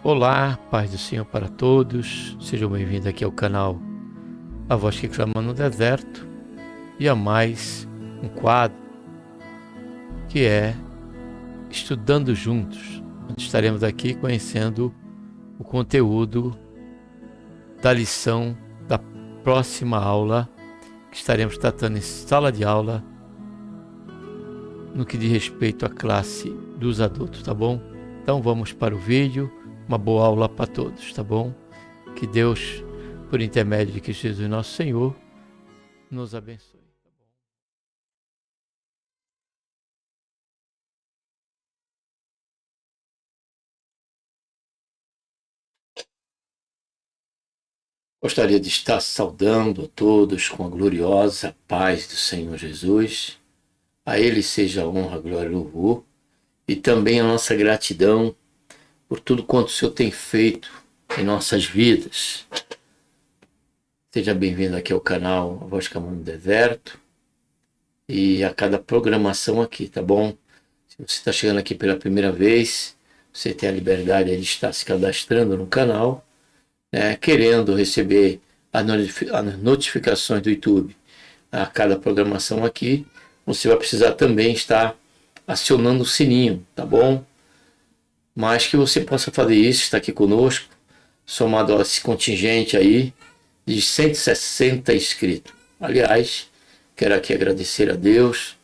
Olá, paz do Senhor para todos. Sejam bem-vindos aqui ao canal A Voz que Clama no Deserto e a mais um quadro que é Estudando Juntos, onde estaremos aqui conhecendo o conteúdo da lição da próxima aula que estaremos tratando em sala de aula no que diz respeito à classe dos adultos, tá bom? Então vamos para o vídeo. Uma boa aula para todos, tá bom? Que Deus, por intermédio de Cristo Jesus, nosso Senhor, nos abençoe. Gostaria de estar saudando a todos com a gloriosa paz do Senhor Jesus. A Ele seja a honra, a glória e o louvor. E também a nossa gratidão por tudo quanto o Senhor tem feito em nossas vidas. Seja bem-vindo aqui ao canal A Voz Clamando no Deserto e a cada programação aqui, tá bom? Se você está chegando aqui pela primeira vez, você tem a liberdade de estar se cadastrando no canal, né, querendo receber as notificações do YouTube a cada programação aqui. Você vai precisar também estar acionando o sininho, tá bom? Mas que você possa fazer isso, estar aqui conosco, somado a esse contingente aí de 160 inscritos. Aliás, quero aqui agradecer a Deus,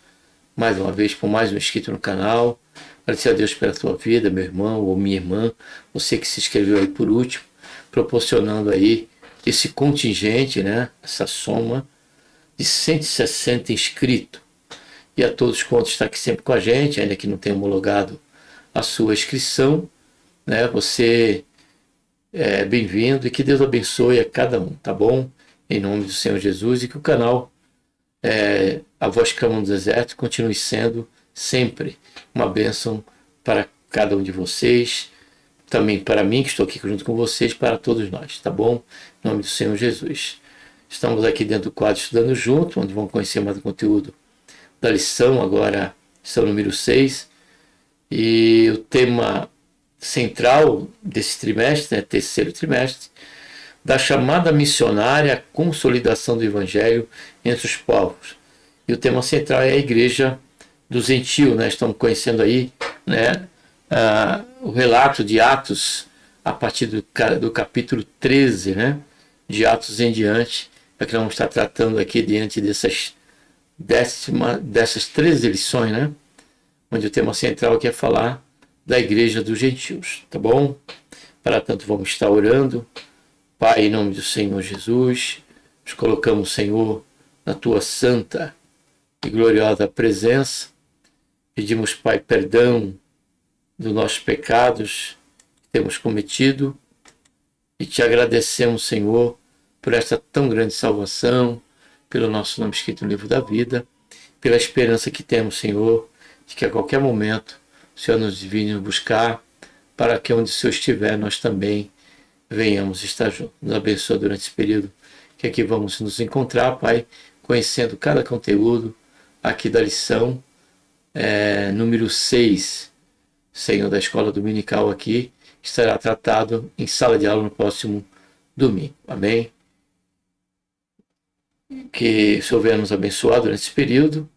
mais uma vez, por mais um inscrito no canal. Agradecer a Deus pela tua vida, meu irmão ou minha irmã, você que se inscreveu aí por último, proporcionando aí esse contingente, né, essa soma de 160 inscritos. E a todos quantos estão aqui sempre com a gente, ainda que não tenha homologado a sua inscrição, né? Você é bem-vindo e que Deus abençoe a cada um, tá bom? Em nome do Senhor Jesus, e que o canal A Voz que Clama no Deserto continue sendo sempre uma bênção para cada um de vocês, também para mim que estou aqui junto com vocês, para todos nós, tá bom? Em nome do Senhor Jesus. Estamos aqui dentro do quadro Estudando Junto, onde vamos conhecer mais o conteúdo da lição, agora lição número 6, e o tema central desse trimestre, né, terceiro trimestre, da chamada missionária à consolidação do Evangelho entre os povos. E o tema central é a Igreja dos Gentios, né? Estamos conhecendo aí, né, o relato de Atos a partir do capítulo 13, né, de Atos em diante, é que nós vamos estar tratando aqui diante dessas 13 lições, né? Onde o tema central aqui é falar da Igreja dos Gentios, tá bom? Para tanto, vamos estar orando. Pai, em nome do Senhor Jesus, nos colocamos, Senhor, na tua santa e gloriosa presença. Pedimos, Pai, perdão dos nossos pecados que temos cometido e te agradecemos, Senhor, por esta tão grande salvação, pelo nosso nome escrito no livro da vida, pela esperança que temos, Senhor, de que a qualquer momento o Senhor nos venha buscar, para que onde o Senhor estiver, nós também venhamos estar juntos. Nos abençoa durante esse período que aqui vamos nos encontrar, Pai, conhecendo cada conteúdo aqui da lição número 6, Senhor, da escola dominical aqui, que será tratado em sala de aula no próximo domingo. Amém? Que o Senhor venha nos abençoar durante esse período.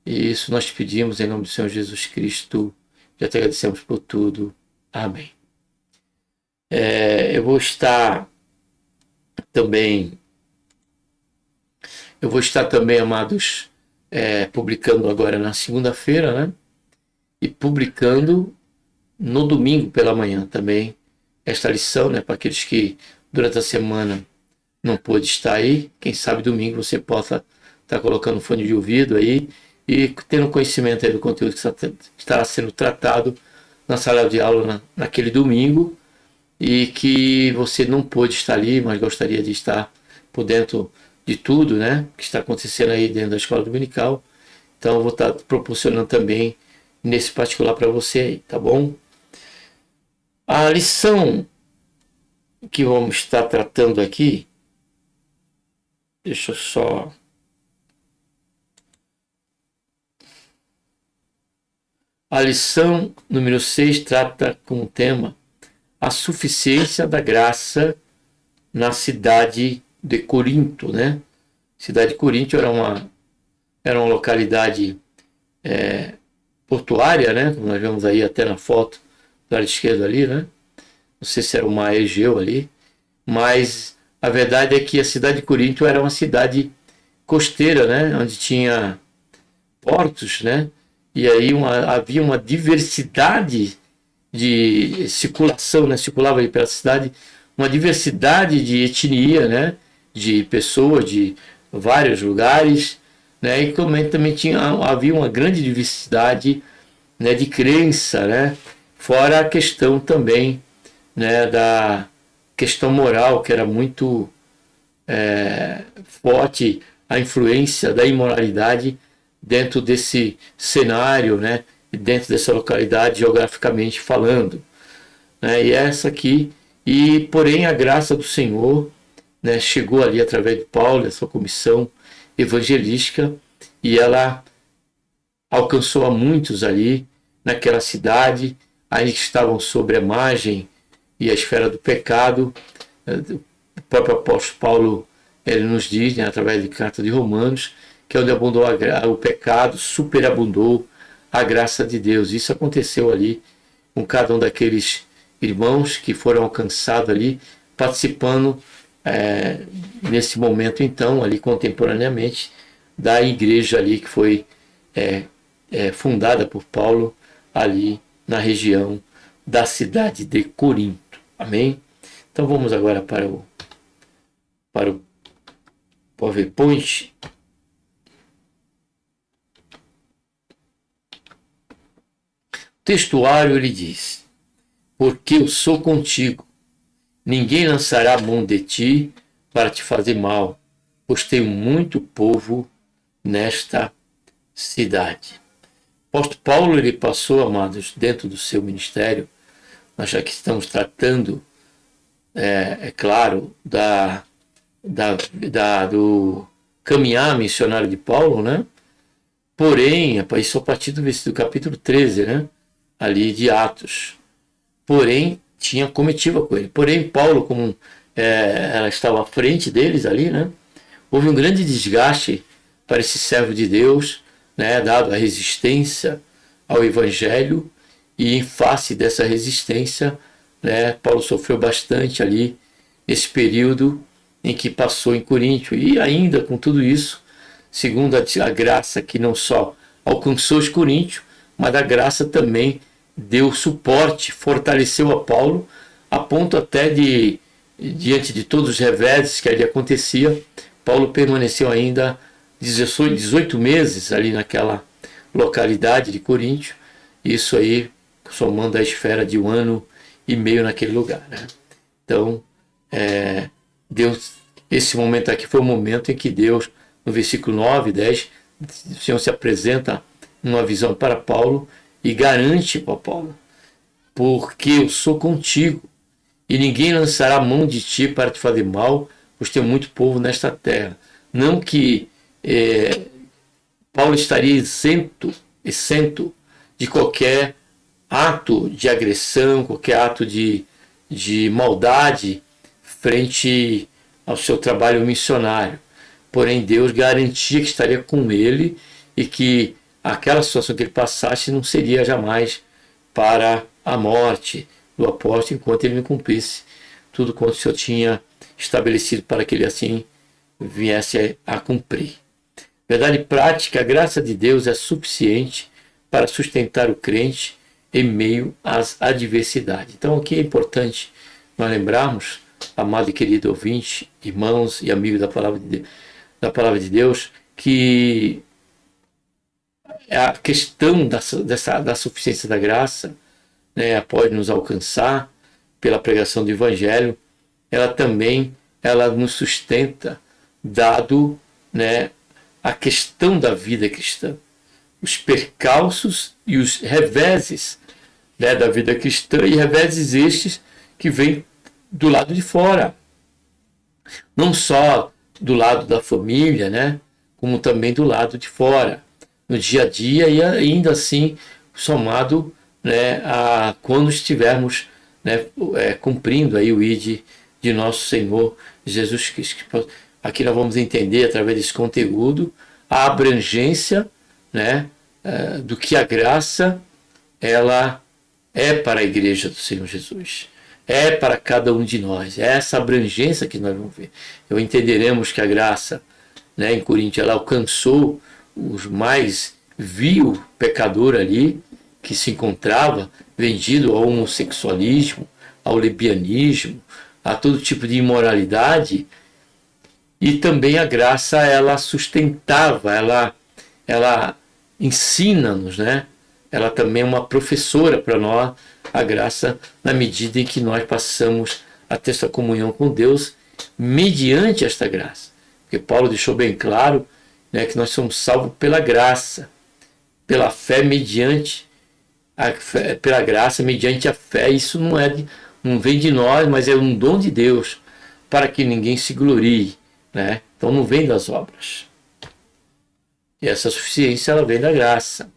E isso nós pedimos em nome do Senhor Jesus Cristo. Já te agradecemos por tudo. Amém. Eu vou estar também, amados, publicando agora na segunda-feira, né? E publicando no domingo pela manhã também esta lição, né? Para aqueles que durante a semana não pôde estar aí, quem sabe domingo você possa estar colocando fone de ouvido aí e tendo conhecimento aí do conteúdo que está sendo tratado na sala de aula naquele domingo, e que você não pôde estar ali, mas gostaria de estar por dentro de tudo, né, que está acontecendo aí dentro da escola dominical. Então eu vou estar proporcionando também nesse particular para você aí, tá bom? A lição que vamos estar tratando aqui, deixa eu só... A lição número 6 trata com o tema a suficiência da graça na cidade de Corinto, né? A cidade de Corinto era uma localidade portuária, né? Como nós vemos aí até na foto do lado esquerdo ali, né? Não sei se era o mar Egeu ali, mas a verdade é que a cidade de Corinto era uma cidade costeira, né? Onde tinha portos, né? E aí havia uma diversidade de circulação, né? Circulava ali pela cidade uma diversidade de etnia, né? De pessoas de vários lugares, né? E também havia uma grande diversidade, né? De crença, né? Fora a questão também, né? Da questão moral, que era muito forte, a influência da imoralidade dentro desse cenário, né? Dentro dessa localidade geograficamente falando, né? E essa aqui, e porém a graça do Senhor, né, chegou ali através de Paulo, a sua comissão evangelística, e ela alcançou a muitos ali naquela cidade, ainda que estavam sobre a margem e a esfera do pecado. O próprio apóstolo Paulo, ele nos diz, né, através de carta de Romanos, que onde abundou o pecado, superabundou a graça de Deus. Isso aconteceu ali com cada um daqueles irmãos que foram alcançados ali, participando nesse momento, então, ali contemporaneamente, da igreja ali que foi fundada por Paulo ali na região da cidade de Corinto. Amém? Então vamos agora para o PowerPoint. O textuário ele diz: porque eu sou contigo, ninguém lançará a mão de ti para te fazer mal, pois tenho muito povo nesta cidade. O apóstolo Paulo ele passou, amados, dentro do seu ministério, nós já que estamos tratando, claro, do caminhar missionário de Paulo, né? Porém, isso a partir do capítulo 13, né? Ali de Atos. Porém, tinha comitiva com ele. Porém, Paulo, como ela estava à frente deles ali, né? Houve um grande desgaste para esse servo de Deus, né? Dado a resistência ao evangelho, e em face dessa resistência, né? Paulo sofreu bastante ali nesse período em que passou em Corinto. E ainda com tudo isso, segundo a graça que não só alcançou os coríntios, mas a graça também deu suporte, fortaleceu a Paulo, a ponto até de, diante de todos os reveses que ali acontecia, Paulo permaneceu ainda 18 meses ali naquela localidade de Coríntio, isso aí somando a esfera de 1 ano e meio naquele lugar, né? Então, Deus, esse momento aqui foi o momento em que Deus, no versículo 9 e 10, o Senhor se apresenta numa visão para Paulo e garante para Paulo: porque eu sou contigo, e ninguém lançará a mão de ti para te fazer mal, pois tem muito povo nesta terra. Não que Paulo estaria isento de qualquer ato de agressão, qualquer ato de maldade frente ao seu trabalho missionário. Porém, Deus garantia que estaria com ele e que aquela situação que ele passasse não seria jamais para a morte do apóstolo, enquanto ele não cumprisse tudo quanto o Senhor tinha estabelecido para que ele assim viesse a cumprir. Verdade prática, a graça de Deus é suficiente para sustentar o crente em meio às adversidades. Então aqui é importante nós lembrarmos, amado e querido ouvinte, irmãos e amigos da palavra de Deus, que a questão da suficiência da graça, né, pode nos alcançar pela pregação do Evangelho, ela nos sustenta, dado, né, a questão da vida cristã, os percalços e os reveses, né, da vida cristã, e reveses estes que vêm do lado de fora, não só do lado da família, né, como também do lado de fora, no dia a dia, e ainda assim somado, né, a quando estivermos né, cumprindo aí o ID de nosso Senhor Jesus Cristo. Aqui nós vamos entender, através desse conteúdo, a abrangência, né, do que a graça ela é para a igreja do Senhor Jesus. É para cada um de nós. É essa abrangência que nós vamos ver. Entenderemos que a graça, né, em Coríntios, ela alcançou os mais vil pecador ali, que se encontrava vendido ao homossexualismo, ao lesbianismo, a todo tipo de imoralidade. E também a graça, ela sustentava, ela ensina-nos, né? Ela também é uma professora para nós, a graça, na medida em que nós passamos a ter essa comunhão com Deus mediante esta graça. Porque Paulo deixou bem claro, né, que nós somos salvos pela graça, pela fé mediante a fé, pela graça mediante a fé. Isso não vem de nós, mas é um dom de Deus, para que ninguém se glorie, né? Então não vem das obras. E essa suficiência, ela vem da graça.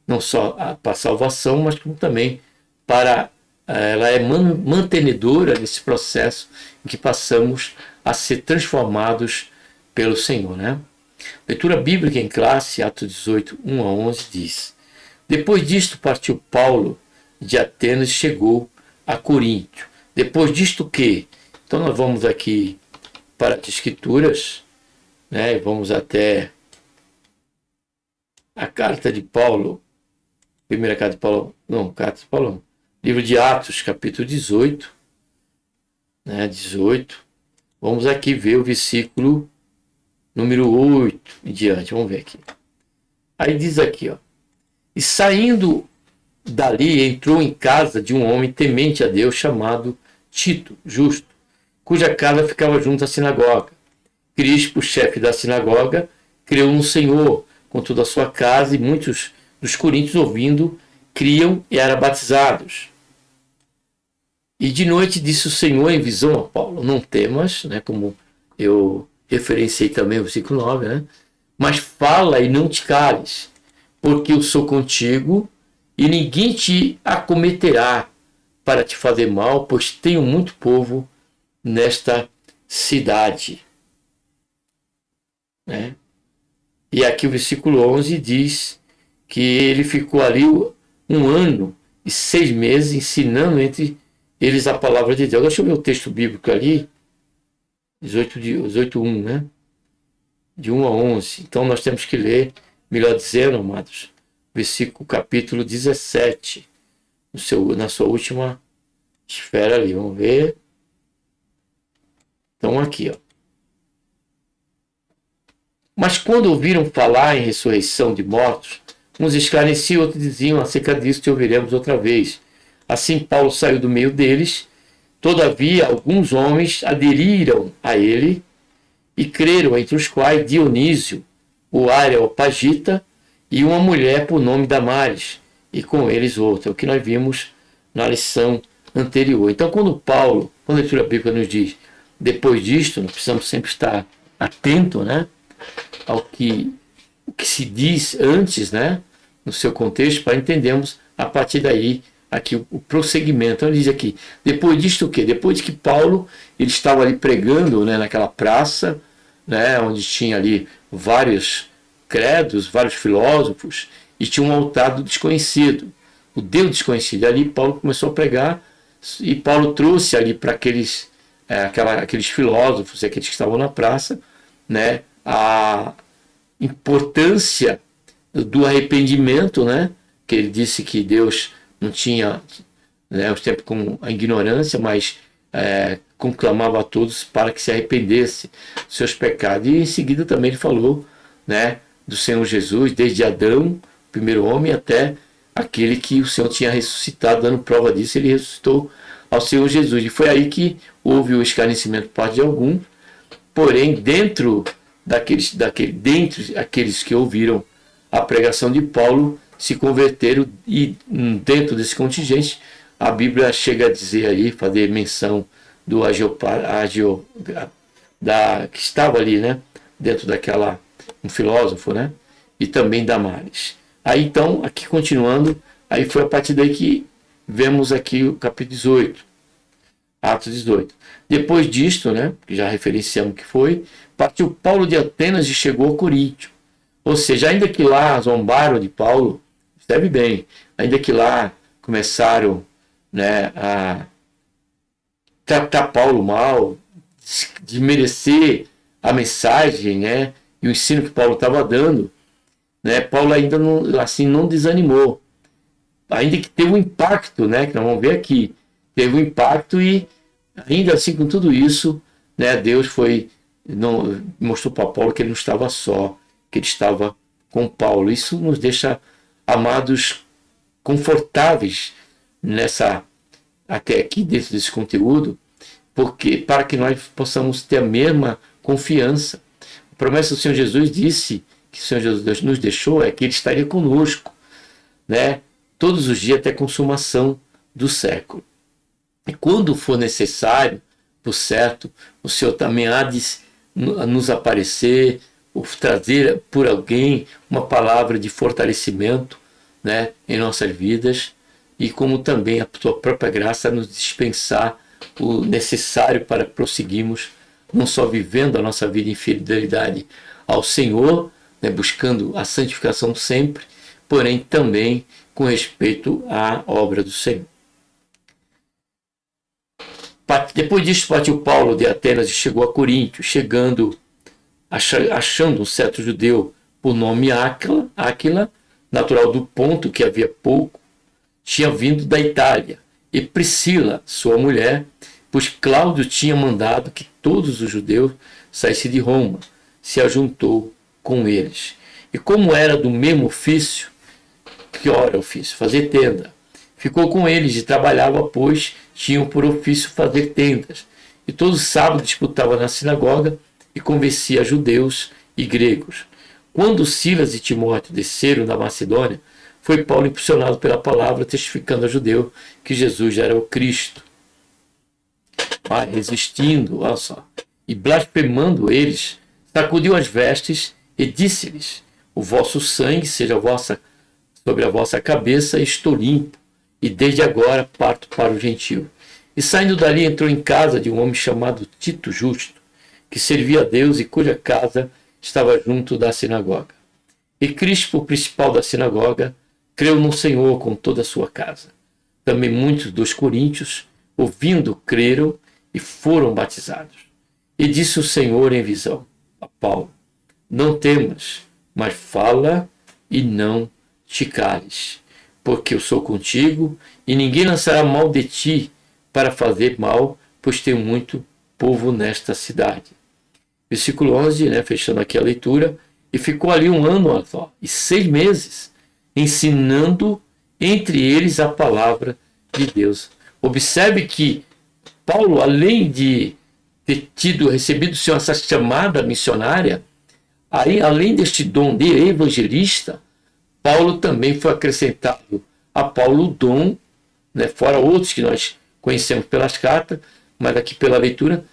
Não só para a salvação, mas como também ela é mantenedora desse processo em que passamos a ser transformados pelo Senhor, né? Leitura bíblica em classe, Atos 18, 1 a 11, diz: Depois disto partiu Paulo de Atenas e chegou a Coríntio. Depois disto o quê? Então nós vamos aqui para as Escrituras, né? Vamos até a carta de Paulo, primeira carta de Paulo, não, carta de Paulo, livro de Atos, capítulo 18, né? 18. Vamos aqui ver o versículo número 8 em diante, vamos ver aqui. Aí diz aqui, ó: E saindo dali, entrou em casa de um homem temente a Deus, chamado Tito, justo, cuja casa ficava junto à sinagoga. Crispo, chefe da sinagoga, creu no Senhor com toda a sua casa, e muitos dos coríntios, ouvindo, criam e eram batizados. E de noite disse o Senhor em visão a Paulo: Não temas, né, como eu referenciei também o versículo 9, né? Mas fala e não te cales, porque eu sou contigo e ninguém te acometerá para te fazer mal, pois tenho muito povo nesta cidade. Né? E aqui o versículo 11 diz que ele ficou ali 1 ano e 6 meses ensinando entre eles a palavra de Deus. Deixa eu ver o texto bíblico ali, 18:1, né? De 1 a 11. Então nós temos que ler, melhor dizendo, amados, versículo capítulo 17, na sua última esfera ali. Vamos ver. Então aqui, ó. Mas quando ouviram falar em ressurreição de mortos, uns esclareciam, outros diziam: acerca disso te ouviremos outra vez. Assim Paulo saiu do meio deles. Todavia alguns homens aderiram a ele e creram, entre os quais Dionísio, o Areopagita, e uma mulher por nome Damares, e com eles outra. O que nós vimos na lição anterior. Então quando a leitura bíblica nos diz: depois disto, nós precisamos sempre estar atento, né, ao que se diz antes, né, no seu contexto, para entendermos a partir daí aqui o prosseguimento. Então ele diz aqui: depois disto o quê? Depois de que Paulo ele estava ali pregando, né, naquela praça, né, onde tinha ali vários credos, vários filósofos, e tinha um altar do desconhecido, o Deus desconhecido. E ali Paulo começou a pregar, e Paulo trouxe ali para aqueles filósofos, aqueles que estavam na praça, né, a importância do arrependimento, né, que ele disse que Deus não tinha, né, os tempos com a ignorância, mas conclamava a todos para que se arrependesse dos seus pecados. E em seguida também ele falou, né, do Senhor Jesus, desde Adão, o primeiro homem, até aquele que o Senhor tinha ressuscitado, dando prova disso. Ele ressuscitou ao Senhor Jesus. E foi aí que houve o escarnecimento por parte de alguns, porém dentre aqueles que ouviram a pregação de Paulo, se converteram, e dentro desse contingente a Bíblia chega a dizer ali, fazer menção do que estava ali, né, dentro daquela, um filósofo, né, e também Damares. Aí então, aqui continuando, aí foi a partir daí que vemos aqui o capítulo 18, Atos 18. Depois disto, né, que já referenciamos que foi, partiu Paulo de Atenas e chegou a Coríntio. Ou seja, ainda que lá zombaram de Paulo, percebe bem, ainda que lá começaram, né, a tratar Paulo mal, desmerecer a mensagem, né, e o ensino que Paulo estava dando, né, Paulo ainda não, assim, não desanimou. Ainda que teve um impacto, né, que nós vamos ver aqui, teve um impacto e ainda assim com tudo isso, né, Deus mostrou para Paulo que ele não estava só, que ele estava com Paulo. Isso nos deixa, amados, confortáveis até aqui dentro desse conteúdo, porque para que nós possamos ter a mesma confiança. A promessa do Senhor Jesus disse que o Senhor Jesus nos deixou é que ele estaria conosco, né, todos os dias até a consumação do século. E quando for necessário, por certo, o Senhor também há de nos aparecer, ou trazer por alguém uma palavra de fortalecimento, né, em nossas vidas, e como também a sua própria graça nos dispensar o necessário para prosseguirmos, não só vivendo a nossa vida em fidelidade ao Senhor, né, buscando a santificação sempre, porém também com respeito à obra do Senhor. Depois disso partiu Paulo de Atenas e chegou a Coríntio, achando um certo judeu por nome Áquila, natural do Ponto, que havia pouco tinha vindo da Itália, e Priscila, sua mulher, pois Cláudio tinha mandado que todos os judeus saíssem de Roma, se ajuntou com eles. E como era do mesmo ofício, fazer tenda, ficou com eles e trabalhava, pois tinham por ofício fazer tendas. E todo sábado disputava na sinagoga e convencia judeus e gregos. Quando Silas e Timóteo desceram da Macedônia, foi Paulo impulsionado pela palavra, testificando a judeu que Jesus já era o Cristo. Mas resistindo, olha só, e blasfemando eles, sacudiu as vestes e disse-lhes: o vosso sangue seja sobre a vossa cabeça, e estou limpo, e desde agora parto para o gentio. E saindo dali entrou em casa de um homem chamado Tito Justo, que servia a Deus e cuja casa estava junto da sinagoga. E Crispo, o principal da sinagoga, creu no Senhor com toda a sua casa. Também muitos dos coríntios, ouvindo, creram e foram batizados. E disse o Senhor em visão a Paulo: não temas, mas fala e não te cales, porque eu sou contigo, e ninguém lançará mal de ti para fazer mal, pois tenho muito povo nesta cidade. Versículo 11, né, fechando aqui a leitura, e ficou ali 1 ano e 6 meses, ensinando entre eles a palavra de Deus. Observe que Paulo, além de ter recebido essa chamada missionária, além deste dom de evangelista, Paulo também foi acrescentado a Paulo o dom, né, fora outros que nós conhecemos pelas cartas, mas aqui pela leitura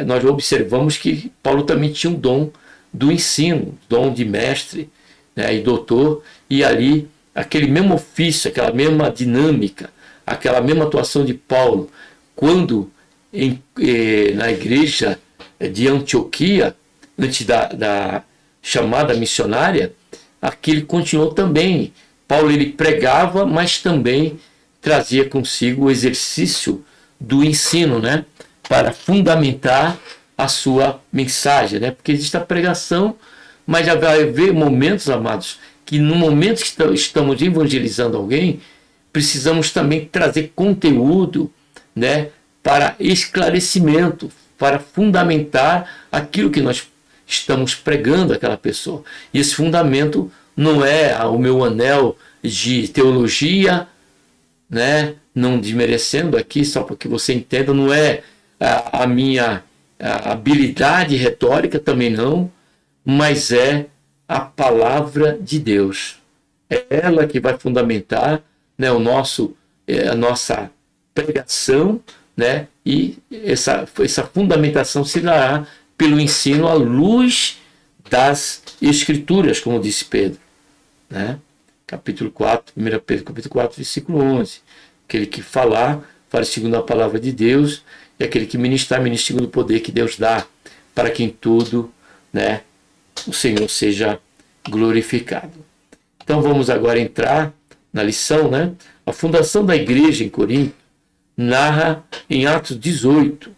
nós observamos que Paulo também tinha um dom do ensino, dom de mestre, né, e doutor, e ali aquele mesmo ofício, aquela mesma dinâmica, aquela mesma atuação de Paulo, quando na igreja de Antioquia, antes da chamada missionária, aqui ele continuou também. Paulo ele pregava, mas também trazia consigo o exercício do ensino, né, para fundamentar a sua mensagem, né? Porque existe a pregação, mas já vai haver momentos, amados, que no momento que estamos evangelizando alguém, precisamos também trazer conteúdo, né, para esclarecimento, para fundamentar aquilo que nós estamos pregando àquela pessoa. E esse fundamento não é o meu anel de teologia, né, não desmerecendo aqui, só para que você entenda, não é a minha habilidade retórica, também não, mas é a palavra de Deus. É ela que vai fundamentar, né, a nossa pregação, né, e essa fundamentação se dará pelo ensino à luz das Escrituras, como disse Pedro, né? Capítulo 4, 1 Pedro, capítulo 4, versículo 11. Aquele que falar, fale segundo a palavra de Deus, e aquele que ministrar, ministre segundo o poder que Deus dá, para que em tudo, né, o Senhor seja glorificado. Então vamos agora entrar na lição, né? A fundação da igreja em Corinto narra em Atos 18.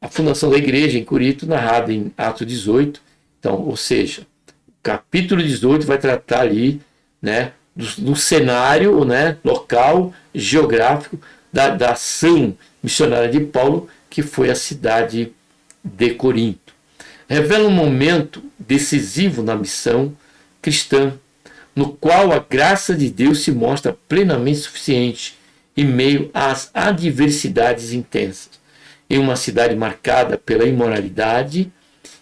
A fundação da igreja em Corinto, narrada em Atos 18. Então, ou seja, o capítulo 18 vai tratar ali, né, do cenário, né, local, geográfico, da ação missionária de Paulo, que foi a cidade de Corinto. Revela um momento decisivo na missão cristã, no qual a graça de Deus se mostra plenamente suficiente em meio às adversidades intensas. Em uma cidade marcada pela imoralidade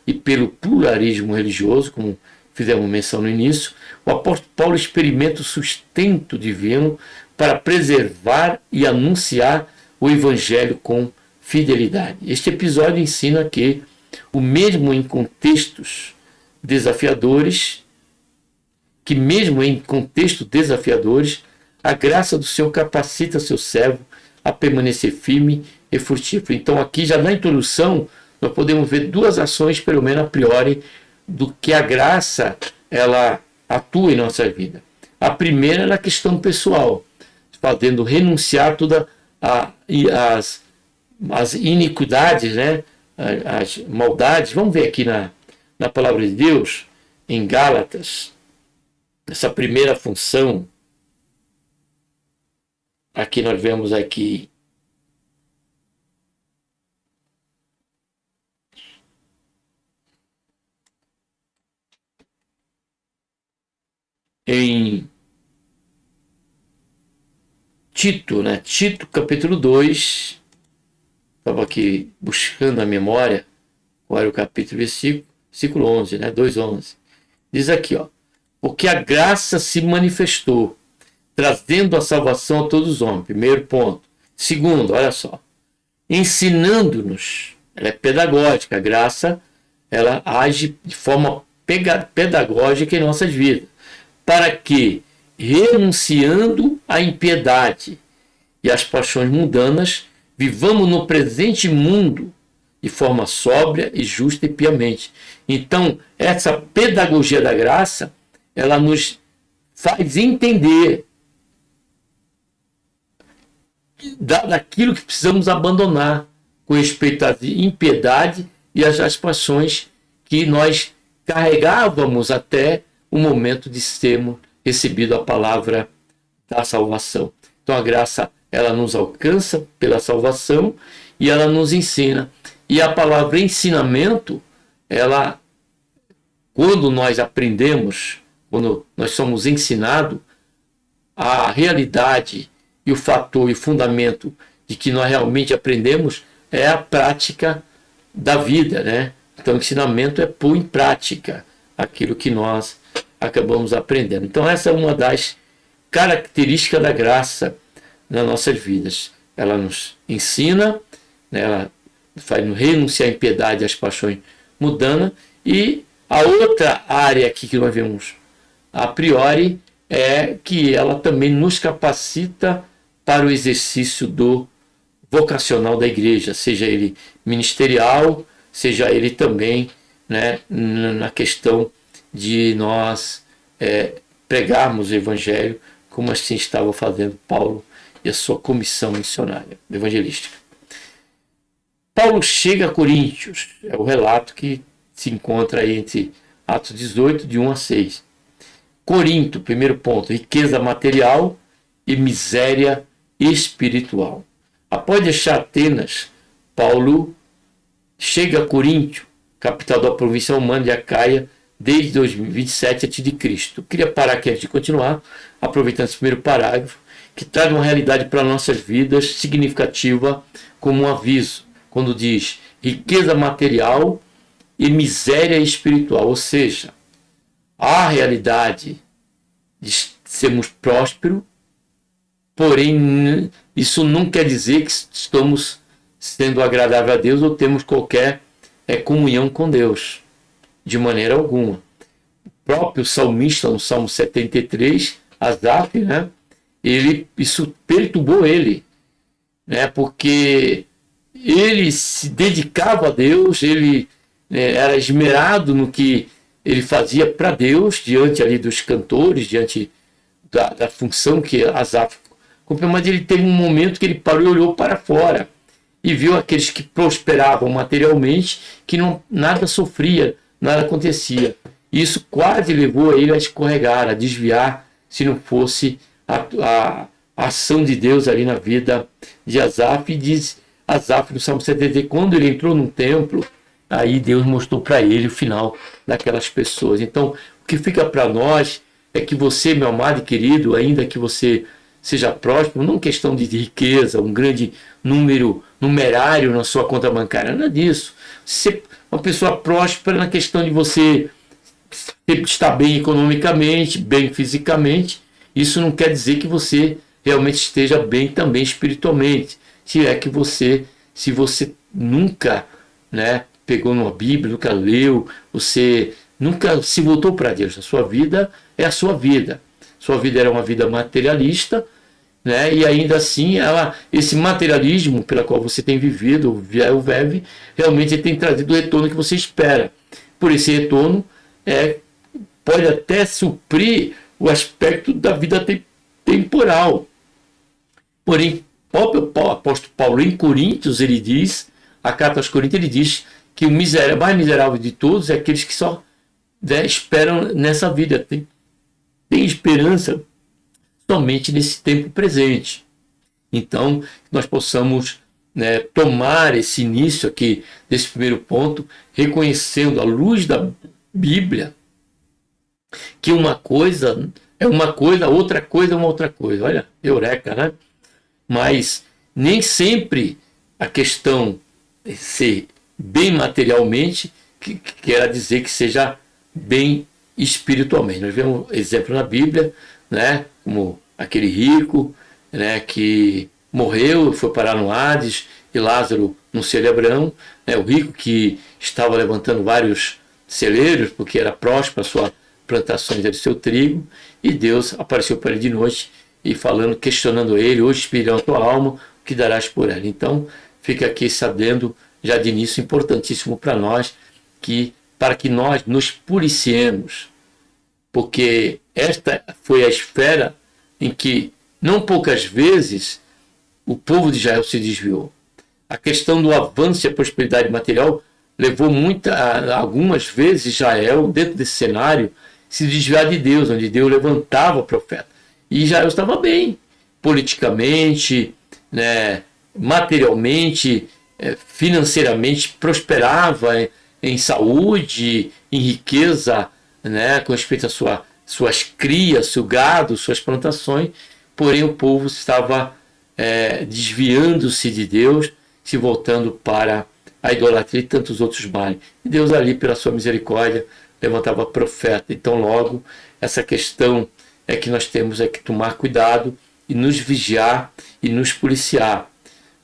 e pelo pluralismo religioso, como fizemos menção no início, o apóstolo Paulo experimenta o sustento divino para preservar e anunciar o evangelho com fidelidade. Este episódio ensina que, o mesmo em contextos desafiadores, a graça do Senhor capacita seu servo a permanecer firme e frutífero. Então aqui já na introdução nós podemos ver duas ações, pelo menos a priori, do que a graça ela atua em nossa vida. A primeira é na questão pessoal, fazendo renunciar todas as iniquidades, né? As maldades. Vamos ver aqui na palavra de Deus, em Gálatas, essa primeira função. Aqui nós vemos aqui em Tito, né? Tito capítulo 2, estava aqui buscando a memória, qual era o capítulo, versículo 11, né? 2:11. Diz aqui, ó, porque a graça se manifestou, trazendo a salvação a todos os homens. Primeiro ponto. Segundo, olha só, ensinando-nos, ela é pedagógica, a graça, ela age de forma pedagógica em nossas vidas, para que, renunciando à impiedade e às paixões mundanas, vivamos no presente mundo de forma sóbria e justa e piamente. Então, essa pedagogia da graça, ela nos faz entender daquilo que precisamos abandonar com respeito à impiedade e às paixões que nós carregávamos até o momento de termos recebido a palavra da salvação. Então a graça, ela nos alcança pela salvação e ela nos ensina. E a palavra ensinamento, ela, quando nós aprendemos, quando nós somos ensinados, a realidade e o fator e o fundamento de que nós realmente aprendemos é a prática da vida, né? Então o ensinamento é pôr em prática aquilo que nós acabamos aprendendo. Então essa é uma das características da graça nas nossas vidas. Ela nos ensina, né? Ela faz nos renunciar à impiedade e às paixões mundanas. E a outra área aqui que nós vemos a priori é que ela também nos capacita para o exercício do vocacional da igreja, seja ele ministerial, seja ele também, né, na questão de nós pregarmos o evangelho, como assim estava fazendo Paulo e a sua comissão missionária, evangelística. Paulo chega a Coríntios, é o relato que se encontra aí entre Atos 18, de 1 a 6. Corinto, primeiro ponto, riqueza material e miséria espiritual. Após deixar Atenas, Paulo chega a Corinto, capital da província romana de Acaia, desde 2027 a.C. Eu queria parar aqui antes de continuar, aproveitando esse primeiro parágrafo, que traz uma realidade para nossas vidas significativa como um aviso, quando diz riqueza material e miséria espiritual, ou seja, há a realidade de sermos prósperos, porém isso não quer dizer que estamos sendo agradável a Deus ou temos qualquer comunhão com Deus, de maneira alguma. O próprio salmista, no Salmo 73, Asaf, né, isso perturbou ele, né? Porque ele se dedicava a Deus, ele era esmerado no que ele fazia para Deus, diante ali dos cantores, diante da função que Asaf cumpriu, mas ele teve um momento que ele parou e olhou para fora e viu aqueles que prosperavam materialmente, que nada sofria, nada acontecia. Isso quase levou ele a escorregar, a desviar, se não fosse a ação de Deus ali na vida de Asaf. E diz Asaf no Salmo 70, quando ele entrou num templo, aí Deus mostrou para ele o final daquelas pessoas. Então, o que fica para nós é que você, meu amado e querido, ainda que você seja próspero, não questão de riqueza, um grande numerário na sua conta bancária, nada disso. Ser uma pessoa próspera na questão de você estar bem economicamente, bem fisicamente, isso não quer dizer que você realmente esteja bem também espiritualmente. Se você nunca, né, pegou numa Bíblia, nunca leu, você nunca se voltou para Deus. A sua vida é a sua vida. Sua vida era uma vida materialista, né? E ainda assim, esse materialismo pela qual você tem vivido, o VEV, realmente tem trazido o retorno que você espera. Por esse retorno, pode até suprir o aspecto da vida temporal. Porém, o apóstolo Paulo, em Coríntios, ele diz, a carta aos Coríntios, ele diz que o mais miserável de todos é aqueles que só esperam nessa vida, tem esperança somente nesse tempo presente. Então, nós possamos, né, tomar esse início aqui, desse primeiro ponto, reconhecendo à luz da Bíblia que uma coisa é uma coisa, outra coisa é uma outra coisa. Olha, eureka, né? Mas nem sempre a questão de ser bem materialmente que quer dizer que seja bem espiritualmente. Nós vemos exemplo na Bíblia, né, como aquele rico, né, que morreu, foi parar no Hades, e Lázaro no celebrão, né, o rico que estava levantando vários celeiros, porque era próspero a sua plantações do seu trigo, e Deus apareceu para ele de noite e falando, questionando ele: hoje expirão a tua alma, o que darás por ela? Então, fica aqui sabendo, já de início, importantíssimo para nós, para que nós nos policiemos, porque esta foi a esfera em que, não poucas vezes, o povo de Israel se desviou. A questão do avanço e a prosperidade material levou algumas vezes Israel, dentro desse cenário, se desviar de Deus, onde Deus levantava o profeta. E Israel estava bem, politicamente, né, materialmente, financeiramente, prosperava em saúde, em riqueza, né, com respeito às suas crias, seu gado, suas plantações. Porém, o povo estava desviando-se de Deus, se voltando para a idolatria e tantos outros males. E Deus ali, pela sua misericórdia, levantava profeta. Então, logo, essa questão é que nós temos que tomar cuidado e nos vigiar e nos policiar.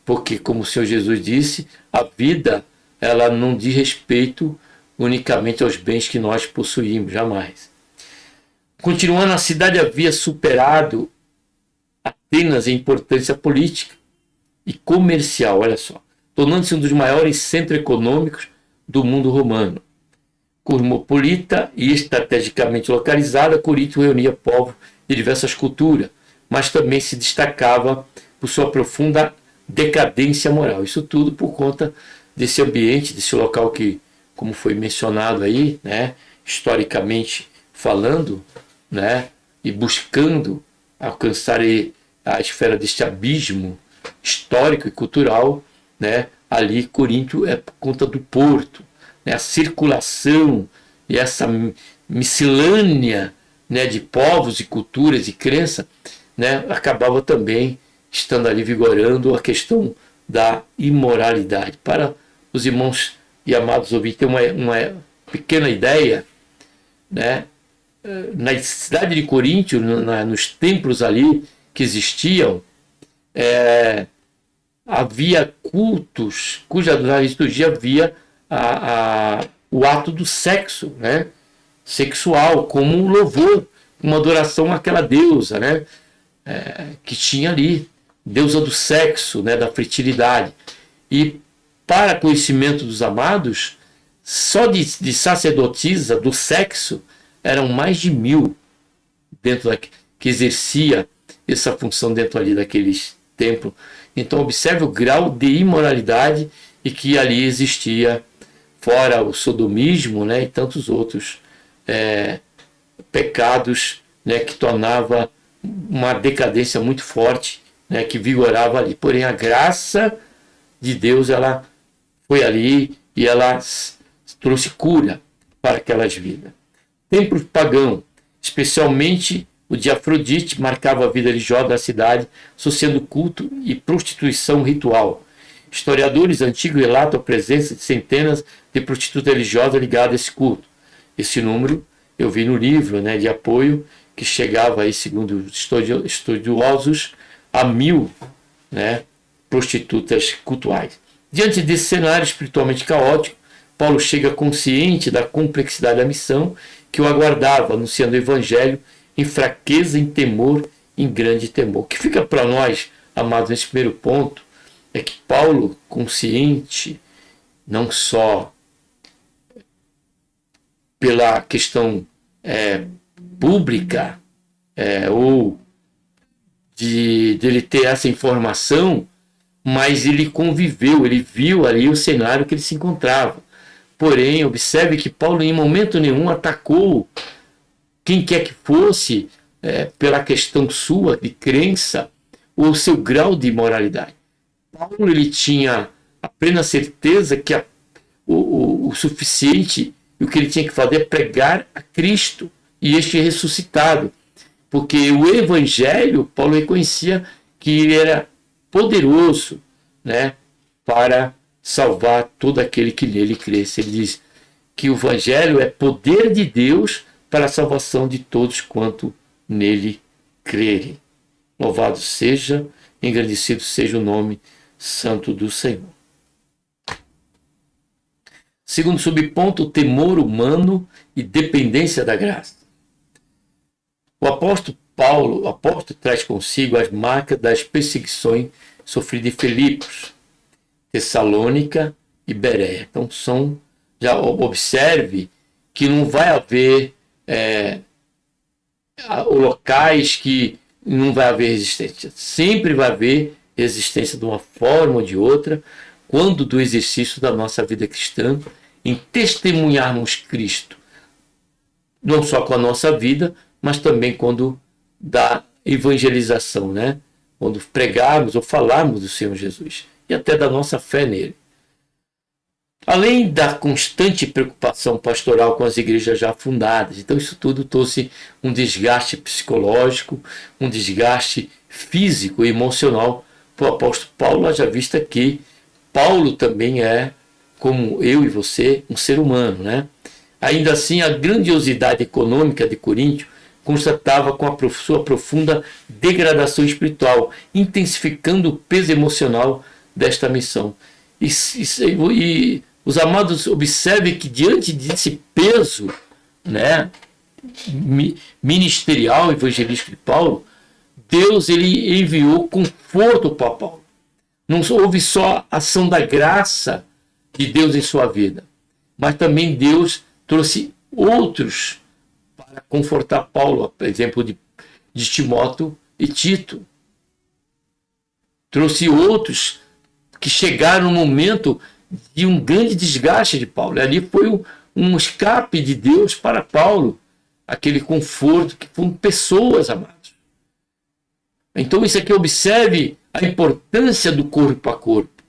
Porque, como o Senhor Jesus disse, a vida, ela não diz respeito unicamente aos bens que nós possuímos, jamais. Continuando, a cidade havia superado Atenas em importância política e comercial, olha só, tornando-se um dos maiores centros econômicos do mundo romano. Cosmopolita e estrategicamente localizada, Corinto reunia povos de diversas culturas, mas também se destacava por sua profunda decadência moral. Isso tudo por conta desse ambiente, desse local que, como foi mencionado aí, né, historicamente falando, né, e buscando alcançar a esfera deste abismo histórico e cultural, né, ali Corinto é por conta do porto, né, a circulação e essa miscelânea, né, de povos e culturas e crença, né, acabava também estando ali vigorando a questão da imoralidade. Para os irmãos e amados ouvintes ter uma pequena ideia, né, na cidade de Corinto, nos templos ali que existiam, havia cultos cuja liturgia havia o ato do sexo, né, sexual, como um louvor, uma adoração àquela deusa, né? que tinha ali, deusa do sexo, né, da fertilidade. E para conhecimento dos amados, só de sacerdotisa do sexo eram mais de 1000 dentro que exercia essa função dentro ali daqueles templos. Então observe o grau de imoralidade e que ali existia, fora o sodomismo, né, e tantos outros pecados, né, que tornava uma decadência muito forte, né, que vigorava ali. Porém, a graça de Deus, ela foi ali e ela trouxe cura para aquelas vidas. Templo pagão, especialmente o de Afrodite, marcava a vida religiosa da cidade, associando culto e prostituição ritual. Historiadores antigos relatam a presença de centenas de prostitutas religiosas ligadas a esse culto. Esse número eu vi no livro, né, de apoio, que chegava aí, segundo os estudiosos, a 1000, né, prostitutas cultuais. Diante desse cenário espiritualmente caótico, Paulo chega consciente da complexidade da missão que o aguardava, anunciando o evangelho em fraqueza, em temor, em grande temor. O que fica para nós, amados, nesse primeiro ponto, é que Paulo, consciente, não só pela questão pública, ou dele ter essa informação, mas ele conviveu, ele viu ali o cenário que ele se encontrava. Porém, observe que Paulo em momento nenhum atacou quem quer que fosse pela questão sua de crença ou seu grau de moralidade. Paulo ele tinha a plena certeza que o suficiente e o que ele tinha que fazer é pregar a Cristo e este ressuscitado. Porque o evangelho, Paulo reconhecia que ele era poderoso, né, para salvar todo aquele que nele cresce. Ele diz que o evangelho é poder de Deus para a salvação de todos quanto nele crerem. Louvado seja, engrandecido seja o nome santo do Senhor. Segundo subponto, o temor humano e dependência da graça. O apóstolo Paulo traz consigo as marcas das perseguições sofridas em Filipos, Tessalônica e Bereia. Então já observe que não vai haver locais que não vai haver resistência. Sempre vai haver resistência de uma forma ou de outra, quando do exercício da nossa vida cristã, em testemunharmos Cristo, não só com a nossa vida, mas também quando da evangelização, né? Quando pregarmos ou falarmos do Senhor Jesus e até da nossa fé nele. Além da constante preocupação pastoral com as igrejas já fundadas, então isso tudo trouxe um desgaste psicológico, um desgaste físico e emocional para o apóstolo Paulo, haja vista que Paulo também é, como eu e você, um ser humano, né? Ainda assim, a grandiosidade econômica de Coríntio constatava com a sua profunda degradação espiritual, intensificando o peso emocional desta missão. E os amados observem que diante desse peso, né, ministerial, evangelístico de Paulo, Deus ele enviou conforto para Paulo. Não houve só ação da graça de Deus em sua vida, mas também Deus trouxe outros para confortar Paulo, por exemplo, de Timóteo e Tito. Trouxe outros que chegaram no momento de um grande desgaste de Paulo. E ali foi um escape de Deus para Paulo, aquele conforto que foram pessoas, amados. Então isso aqui, observe a importância do corpo a corpo.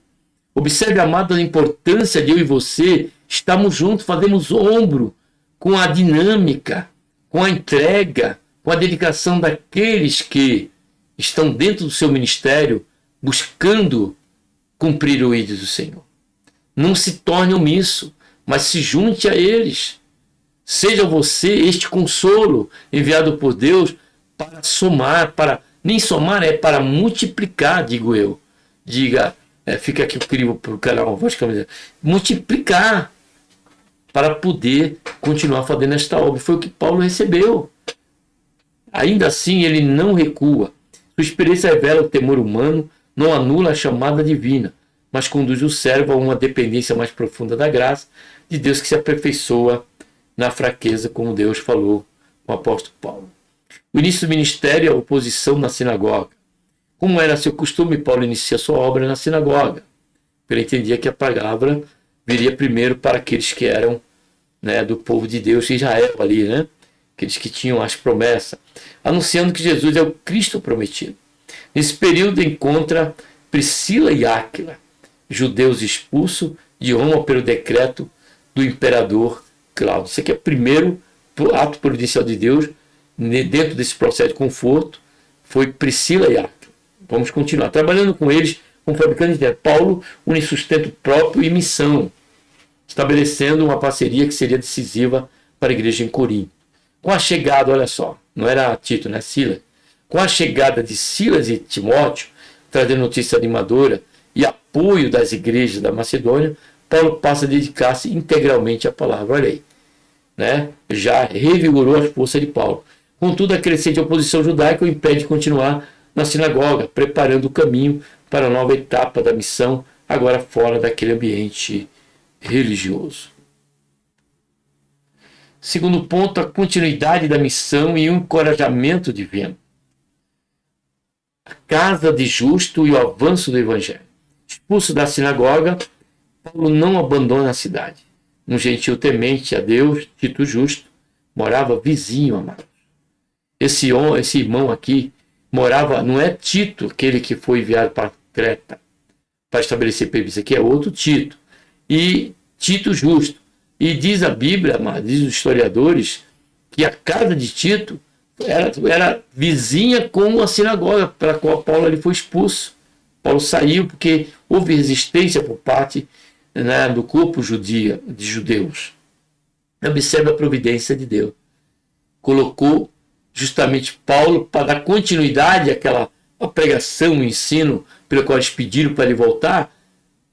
Observe, amado, a importância de eu e você estarmos juntos, fazemos ombro com a dinâmica, com a entrega, com a dedicação daqueles que estão dentro do seu ministério buscando cumprir o ídolo do Senhor. Não se torne omisso, mas se junte a eles. Seja você este consolo enviado por Deus para somar, nem somar, é para multiplicar, digo eu. Fica aqui o crivo para o canal, multiplicar para poder continuar fazendo esta obra. Foi o que Paulo recebeu. Ainda assim, ele não recua. Sua experiência revela o temor humano, não anula a chamada divina, mas conduz o servo a uma dependência mais profunda da graça de Deus que se aperfeiçoa na fraqueza, como Deus falou com o apóstolo Paulo. O início do ministério é a oposição na sinagoga. Como era seu costume, Paulo inicia sua obra na sinagoga. Ele entendia que a palavra viria primeiro para aqueles que eram, né, do povo de Deus, Israel ali, né? Aqueles que tinham as promessas, anunciando que Jesus é o Cristo prometido. Nesse período encontra Priscila e Áquila, judeus expulsos de Roma pelo decreto do imperador Cláudio. Isso aqui é o primeiro ato providencial de Deus dentro desse processo de conforto, foi Priscila e Áquila. Vamos continuar trabalhando com eles como fabricantes de Paulo une sustento próprio e missão, estabelecendo uma parceria que seria decisiva para a igreja em Corinto. Com a chegada, olha só, não era Tito, né? Silas. Com a chegada de Silas e Timóteo, trazendo notícia animadora e apoio das igrejas da Macedônia, Paulo passa a dedicar-se integralmente à palavra. Olha aí, né? Já revigorou as forças de Paulo. Contudo, a crescente oposição judaica o impede de continuar na sinagoga, preparando o caminho para a nova etapa da missão, agora fora daquele ambiente religioso. Segundo ponto, a continuidade da missão e o encorajamento divino. A casa de justo e o avanço do evangelho. Expulso da sinagoga, Paulo não abandona a cidade. Um gentil temente a Deus, Tito justo, morava vizinho, amado. Esse irmão aqui morava, não é Tito, aquele que foi enviado para Creta para estabelecer premissa, aqui é outro Tito. E Tito justo. E diz a Bíblia, diz os historiadores, que a casa de Tito era vizinha com a sinagoga para a qual Paulo ali foi expulso. Paulo saiu porque houve resistência por parte, né, do corpo de judeus. Observe a providência de Deus. Colocou justamente Paulo para dar continuidade àquela pregação, o ensino pelo qual eles pediram para ele voltar.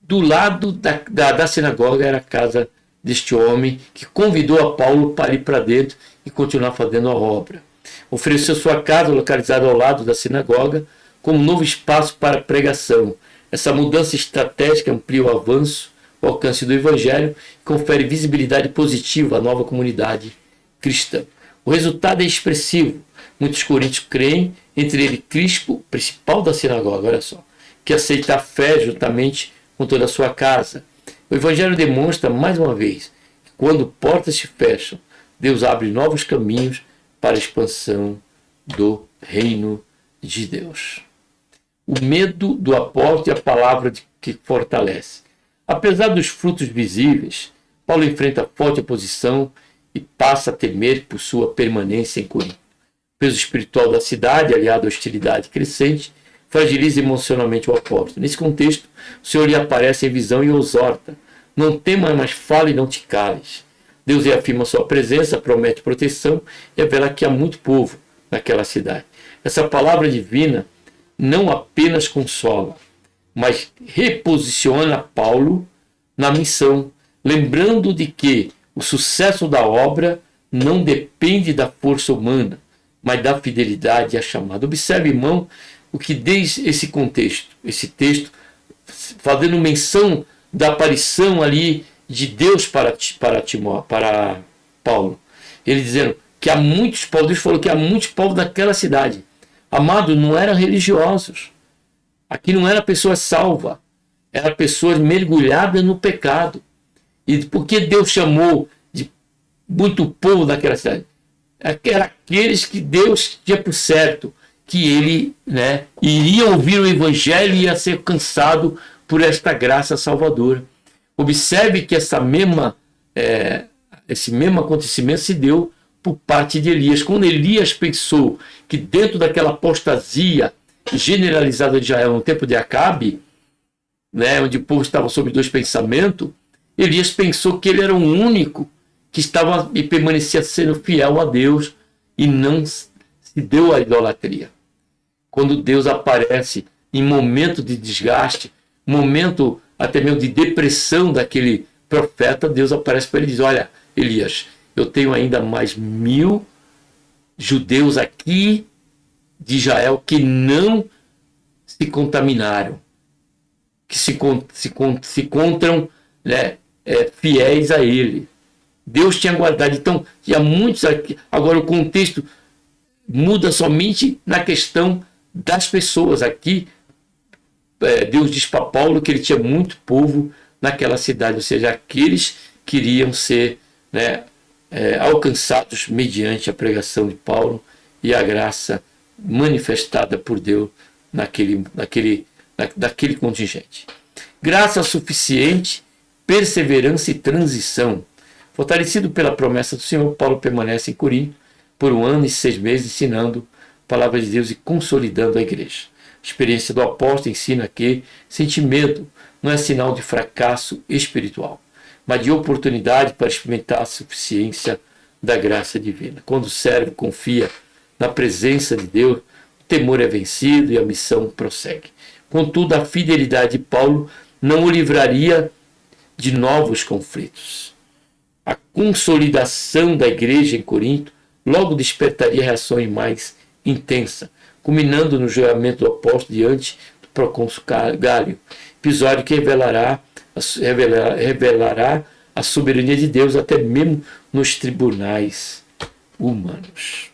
Do lado da sinagoga era a casa deste homem que convidou a Paulo para ir para dentro e continuar fazendo a obra. Ofereceu sua casa, localizada ao lado da sinagoga, como novo espaço para a pregação. Essa mudança estratégica amplia o avanço, o alcance do evangelho e confere visibilidade positiva à nova comunidade cristã. O resultado é expressivo. Muitos coríntios creem, entre eles Crispo, principal da sinagoga, olha só, que aceita a fé juntamente com toda a sua casa. O evangelho demonstra, mais uma vez, que quando portas se fecham, Deus abre novos caminhos para a expansão do reino de Deus. O medo do apóstolo é a palavra que fortalece. Apesar dos frutos visíveis, Paulo enfrenta forte oposição e passa a temer por sua permanência em Corinto. O peso espiritual da cidade, aliado à hostilidade crescente, fragiliza emocionalmente o apóstolo. Nesse contexto, o Senhor lhe aparece em visão e o exorta: não temas, mas fale e não te cales. Deus reafirma sua presença, promete proteção e revela que há muito povo naquela cidade. Essa palavra divina não apenas consola, mas reposiciona Paulo na missão, lembrando de que o sucesso da obra não depende da força humana, mas da fidelidade à chamada. Observe, irmão, o que diz esse contexto, esse texto, fazendo menção da aparição ali de Deus para Paulo. Ele dizendo que há muitos povos, Deus falou que há muitos povos daquela cidade. Amado, não eram religiosos. Aqui não era pessoa salva, era pessoas mergulhadas no pecado. E por que Deus chamou de muito povo daquela cidade? Era aqueles que Deus tinha por certo que ele, né, iria ouvir o evangelho e ia ser alcançado por esta graça salvadora. Observe que esse mesmo acontecimento se deu por parte de Elias. Quando Elias pensou que dentro daquela apostasia generalizada de Israel no tempo de Acabe, né, onde o povo estava sob dois pensamentos, Elias pensou que ele era o único que estava e permanecia sendo fiel a Deus e não se deu à idolatria. Quando Deus aparece em momento de desgaste, momento até mesmo de depressão daquele profeta, Deus aparece para ele e diz: olha, Elias, eu tenho ainda mais 1000 judeus aqui de Israel que não se contaminaram, que se encontram, né, fiéis a ele. Deus tinha guardado. Então, tinha muitos aqui. Agora, o contexto muda somente na questão das pessoas. Aqui, Deus diz para Paulo que ele tinha muito povo naquela cidade, ou seja, aqueles que iriam ser, né, alcançados mediante a pregação de Paulo e a graça manifestada por Deus naquele contingente. Graça suficiente, perseverança e transição. Fortalecido pela promessa do Senhor, Paulo permanece em Corinto por 1 ano e 6 meses, ensinando a palavra de Deus e consolidando a igreja. A experiência do apóstolo ensina que sentir medo não é sinal de fracasso espiritual, mas de oportunidade para experimentar a suficiência da graça divina. Quando o servo confia na presença de Deus, o temor é vencido e a missão prossegue. Contudo, a fidelidade de Paulo não o livraria de novos conflitos. A consolidação da igreja em Corinto logo despertaria reações mais intensas, culminando no julgamento do apóstolo diante do procônsul Gálio, episódio que revelará a soberania de Deus até mesmo nos tribunais humanos.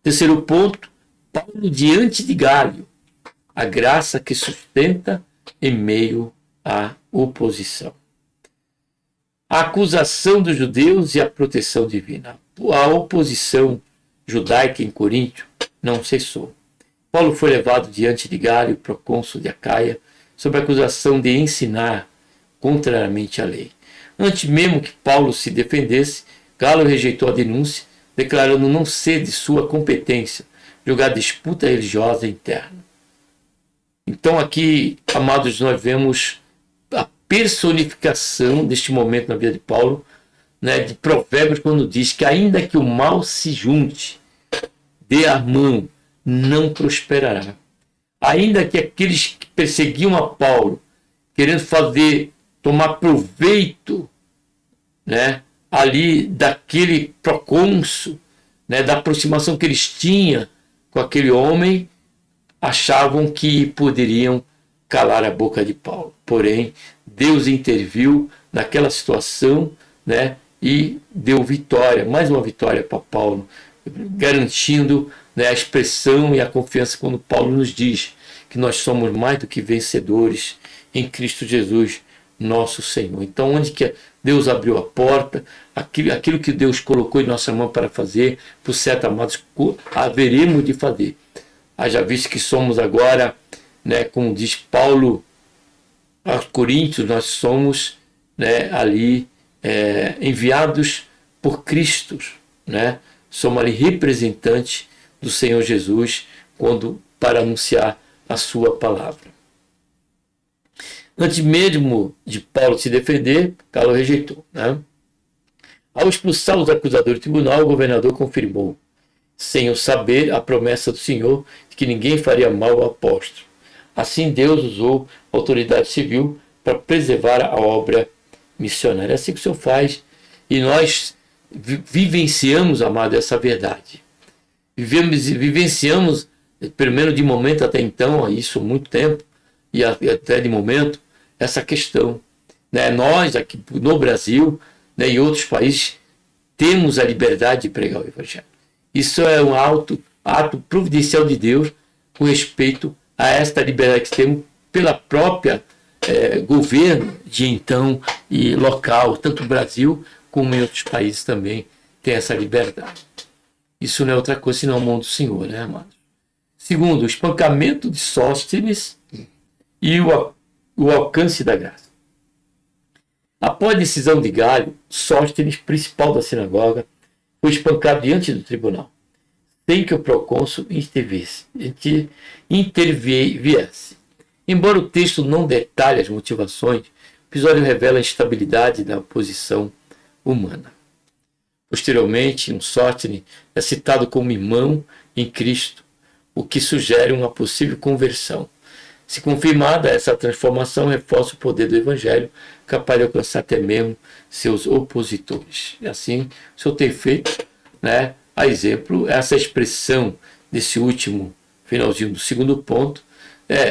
Terceiro ponto, Paulo diante de Gálio, a graça que sustenta em meio à oposição. A acusação dos judeus e a proteção divina. A oposição judaica em Corinto não cessou. Paulo foi levado diante de Gálio, procônsul de Acaia, sob a acusação de ensinar contrariamente à lei. Antes mesmo que Paulo se defendesse, Gálio rejeitou a denúncia, declarando não ser de sua competência julgar disputa religiosa interna. Então aqui, amados, nós vemos a personificação deste momento na vida de Paulo, né, de Provérbios, quando diz que ainda que o mal se junte, dê a mão, não prosperará. Ainda que aqueles que perseguiam a Paulo, querendo tomar proveito, né, ali daquele procônsul, né, da aproximação que eles tinham com aquele homem, achavam que poderiam calar a boca de Paulo. Porém, Deus interviu naquela situação, né, e deu vitória, mais uma vitória para Paulo, garantindo, né, a expressão e a confiança quando Paulo nos diz que nós somos mais do que vencedores em Cristo Jesus, nosso Senhor. Então, onde que Deus abriu a porta, aquilo que Deus colocou em nossa mão para fazer, por certo, amados, haveremos de fazer. Haja visto que somos agora, né, como diz Paulo aos Coríntios, nós somos, né, ali enviados por Cristo, né? Somos ali representantes do Senhor Jesus para anunciar a sua palavra. Antes mesmo de Paulo se defender, Gálio rejeitou, né? Ao expulsar os acusadores do tribunal, o governador confirmou, sem o saber, a promessa do Senhor de que ninguém faria mal ao apóstolo. Assim Deus usou a autoridade civil para preservar a obra missionária. É assim que o Senhor faz. E nós vivenciamos, amado, essa verdade. Vivenciamos, pelo menos de momento até então, isso há muito tempo, e até de momento, essa questão. Né? Nós, aqui no Brasil, né, e outros países, temos a liberdade de pregar o Evangelho. Isso é um ato providencial de Deus com respeito a esta liberdade que temos pela própria governo de então e local, tanto no Brasil como em outros países também tem essa liberdade. Isso não é outra coisa senão a mão do Senhor, né, amados? Segundo, o espancamento de Sóstenes e o alcance da graça. Após a decisão de Gálio, Sóstenes, principal da sinagoga, foi espancado diante do tribunal, sem que o procônsul interviesse. Embora o texto não detalhe as motivações, o episódio revela a instabilidade da posição humana. Posteriormente, um Sóstenes é citado como irmão em Cristo, o que sugere uma possível conversão. Se confirmada, essa transformação reforça o poder do Evangelho, capaz de alcançar até mesmo seus opositores. E assim, o Senhor tem feito, né, a exemplo, essa expressão nesse último finalzinho do segundo ponto,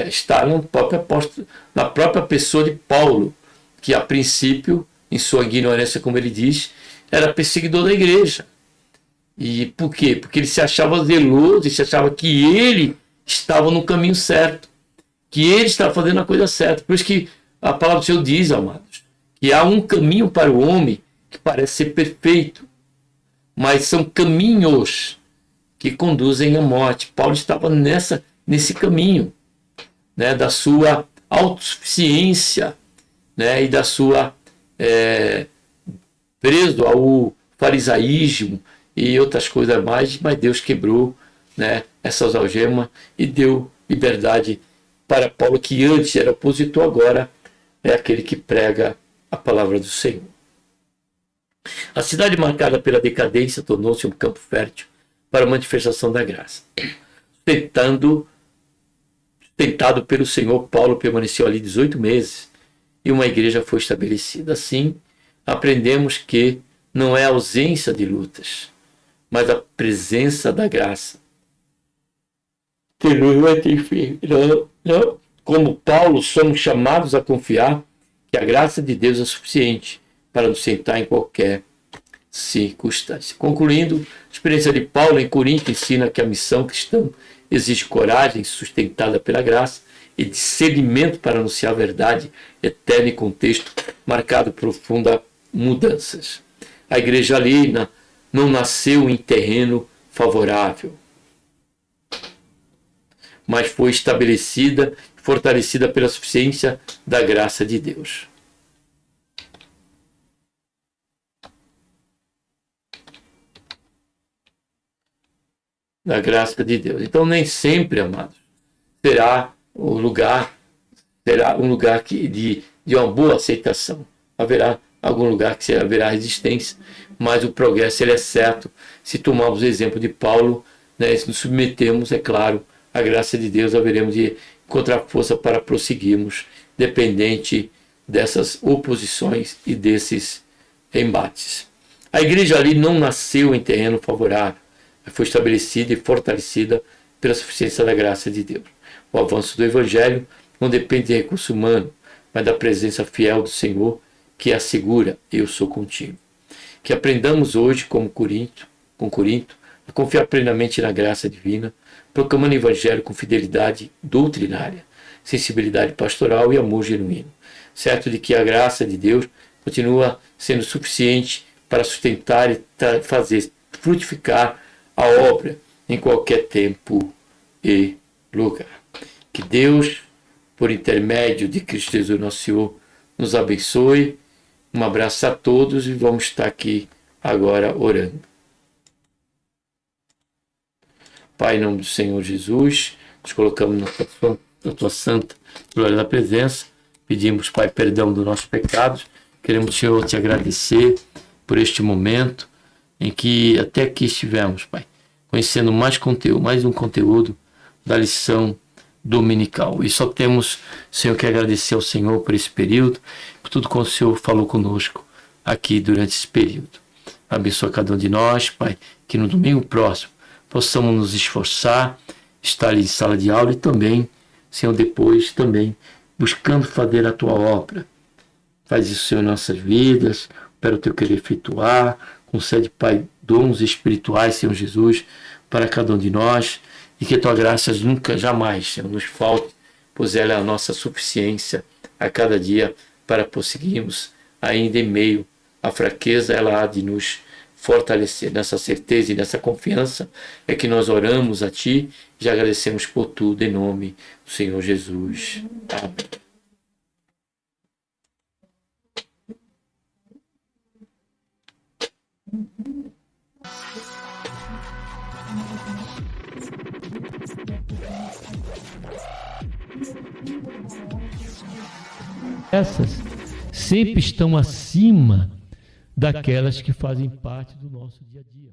está na própria pessoa de Paulo, que a princípio, em sua ignorância, como ele diz, era perseguidor da igreja. E por quê? Porque ele se achava zeloso, ele se achava que ele estava no caminho certo, que ele estava fazendo a coisa certa. Por isso que a palavra do Senhor diz, amados, que há um caminho para o homem que parece ser perfeito, mas são caminhos que conduzem à morte. Paulo estava nesse caminho, né, da sua autossuficiência, né, e da sua preso ao farisaísmo e outras coisas mais, mas Deus quebrou, né, essas algemas e deu liberdade para Paulo, que antes era opositor, agora é aquele que prega a palavra do Senhor. A cidade marcada pela decadência tornou-se um campo fértil para a manifestação da graça. Tentado pelo Senhor, Paulo permaneceu ali 18 meses e uma igreja foi estabelecida. Assim, aprendemos que não é a ausência de lutas, mas a presença da graça que nos mantém firme. Não. Como Paulo, somos chamados a confiar que a graça de Deus é suficiente para nos sentar em qualquer circunstância. Concluindo, a experiência de Paulo em Corinto ensina que a missão cristã exige coragem sustentada pela graça e discernimento para anunciar a verdade eterna em contexto marcado por profundas mudanças. A igreja ali não nasceu em terreno favorável, mas foi estabelecida e fortalecida pela suficiência da graça de Deus. Da graça de Deus. Então, nem sempre, amados, será um lugar de uma boa aceitação. Haverá algum lugar que haverá resistência, mas o progresso ele é certo se tomarmos o exemplo de Paulo, né, se nos submetemos, é claro, à graça de Deus, haveremos de encontrar força para prosseguirmos, dependente dessas oposições e desses embates. A igreja ali não nasceu em terreno favorável, foi estabelecida e fortalecida pela suficiência da graça de Deus. O avanço do Evangelho não depende de recurso humano, mas da presença fiel do Senhor que assegura: eu sou contigo. Que aprendamos hoje, com Corinto, a confiar plenamente na graça divina, proclamando o Evangelho com fidelidade doutrinária, sensibilidade pastoral e amor genuíno, certo de que a graça de Deus continua sendo suficiente para sustentar e fazer frutificar a obra em qualquer tempo e lugar. Que Deus, por intermédio de Cristo Jesus, nosso Senhor, nos abençoe. Um abraço a todos e vamos estar aqui agora orando. Pai, em nome do Senhor Jesus, nos colocamos na tua santa glória da presença. Pedimos, Pai, perdão dos nossos pecados. Queremos, Senhor, te agradecer por este momento em que até aqui estivemos, Pai, conhecendo mais um conteúdo da lição dominical. E só temos, Senhor, que agradecer ao Senhor por esse período, por tudo que o Senhor falou conosco aqui durante esse período. Abençoa cada um de nós, Pai, que no domingo próximo possamos nos esforçar, estar ali em sala de aula e também, Senhor, depois também buscando fazer a tua obra. Faz isso, Senhor, em nossas vidas, para o teu querer efetuar. Concede, Pai, dons espirituais, Senhor Jesus, para cada um de nós, e que a tua graça nunca, jamais, Senhor, nos falte, pois ela é a nossa suficiência a cada dia para prosseguirmos, ainda em meio à fraqueza, ela há de nos fortalecer. Nessa certeza e nessa confiança é que nós oramos a Ti e já agradecemos por tudo, em nome do Senhor Jesus. Amém. Essas sempre estão acima daquelas que fazem parte do nosso dia a dia.